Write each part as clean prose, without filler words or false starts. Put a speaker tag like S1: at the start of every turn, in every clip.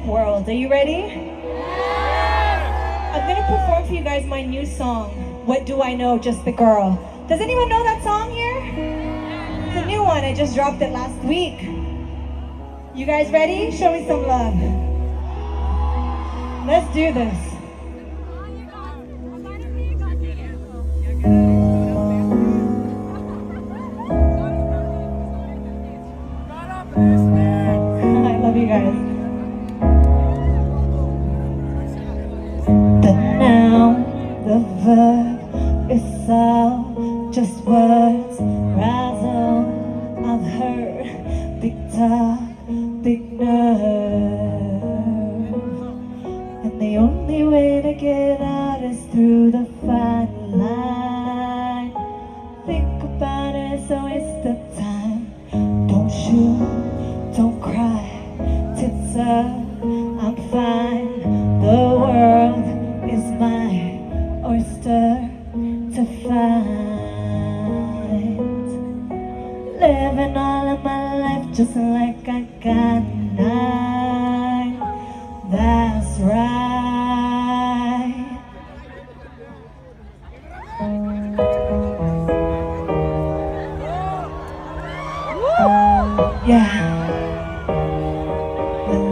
S1: world. Are you ready? I'm gonna perform for you guys my new song, What Do I Know, Just the Girl. Does anyone know that song here? It's a new one, I just dropped it last week. You guys ready? Show me some love. Let's do this. I love you guys. The noun, the verb, it's all just words. Razzle, I've heard. Big talk, big nerve. And the only way to get out is through the fine line. Think about it, it's a waste of time. Don't shoot, don't cry, tits up, I'm fine. The world is my oyster to find. Living all of my life just like I got 9. That's right. Yeah.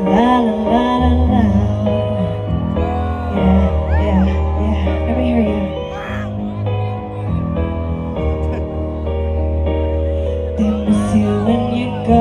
S1: La la la la la. Yeah, yeah, yeah. Let me hear you. They miss you when you go.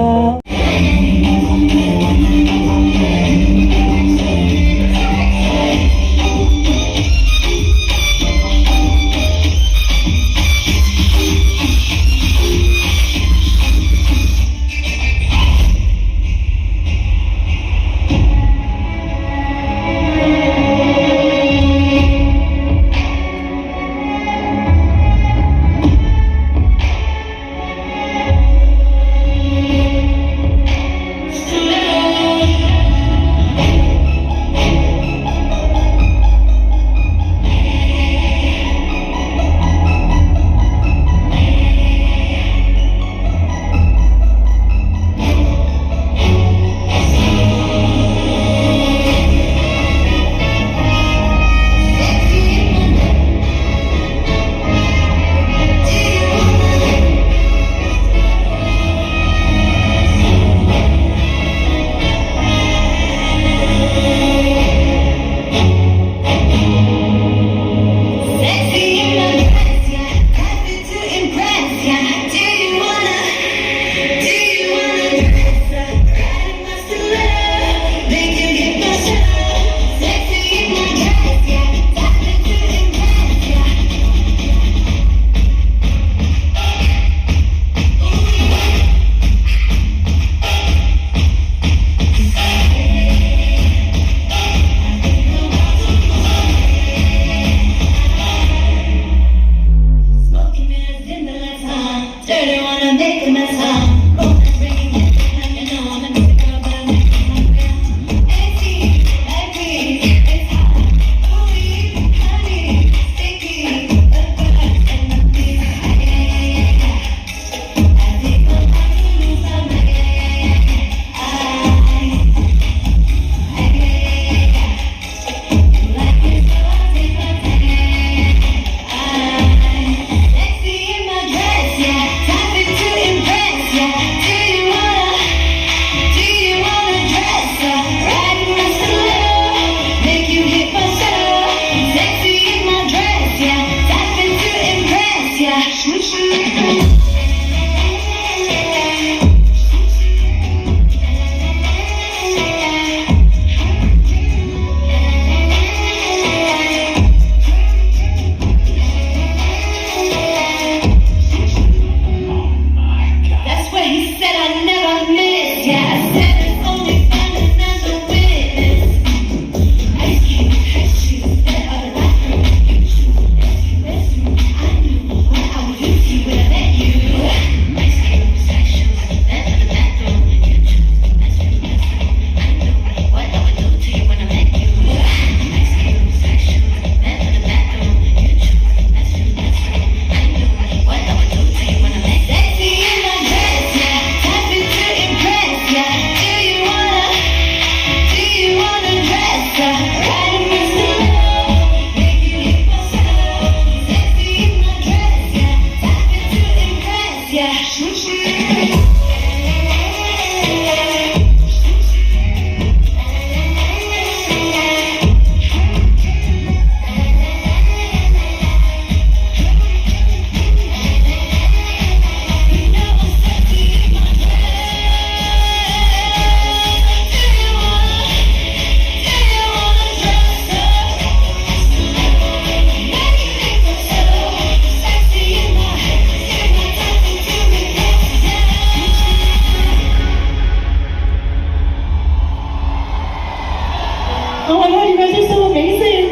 S1: Oh my god, you guys are so amazing.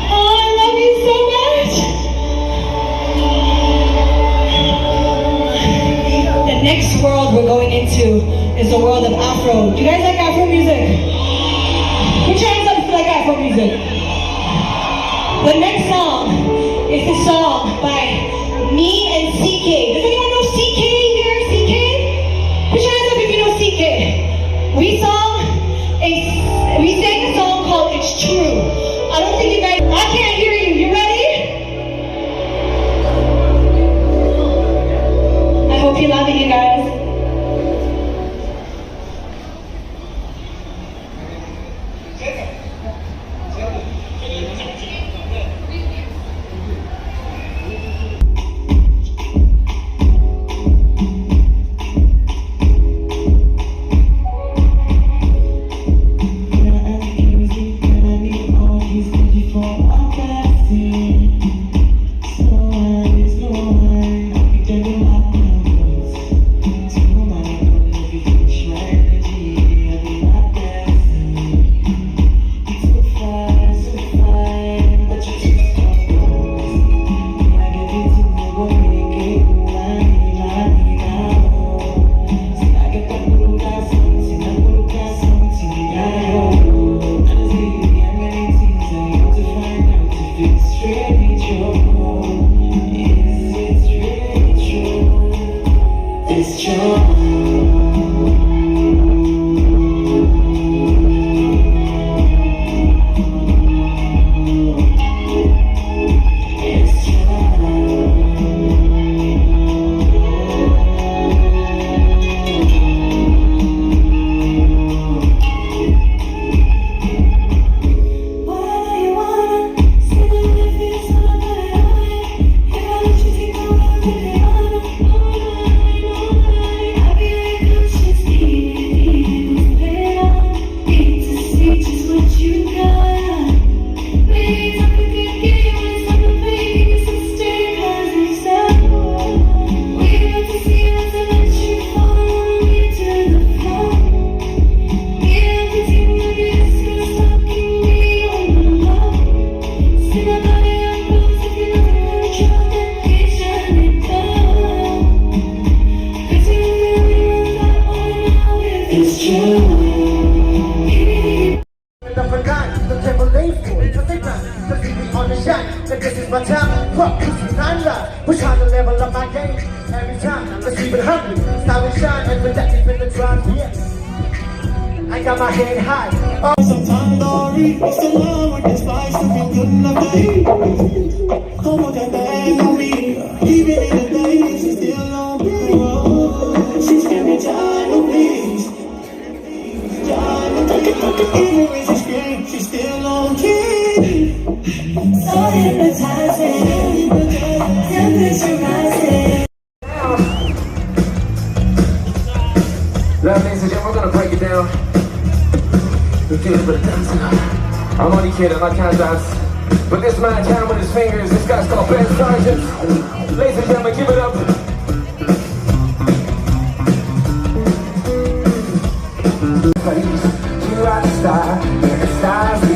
S1: Oh, I love you so much. The next world we're going into is the world of Afro. Do you guys like Afro music? Put your hands up if you like Afro music. The next song is the song by me and CK. Does anyone know CK here? CK? Put your hands up if you know CK. We sang a song called It's True. I don't think you guys, I can't hear you. You ready? I hope you love it, you guys.
S2: I got my head high. Oh, sometimes Dory, it's the love with the spice to feel good enough to eat. Don't put that bag on me, even in the day, she's still on me. She's very tired of me. Even when she screams, she's still on key. So hypnotizing, temperature rising.
S3: Ladies and gentlemen, we're gonna break it down. We feel a bit of dancing. I'm only kidding, I can't dance. But this man can with his fingers. This guy's called Ben Sargent. Ladies and gentlemen, give it up. You are the star, you're the stars we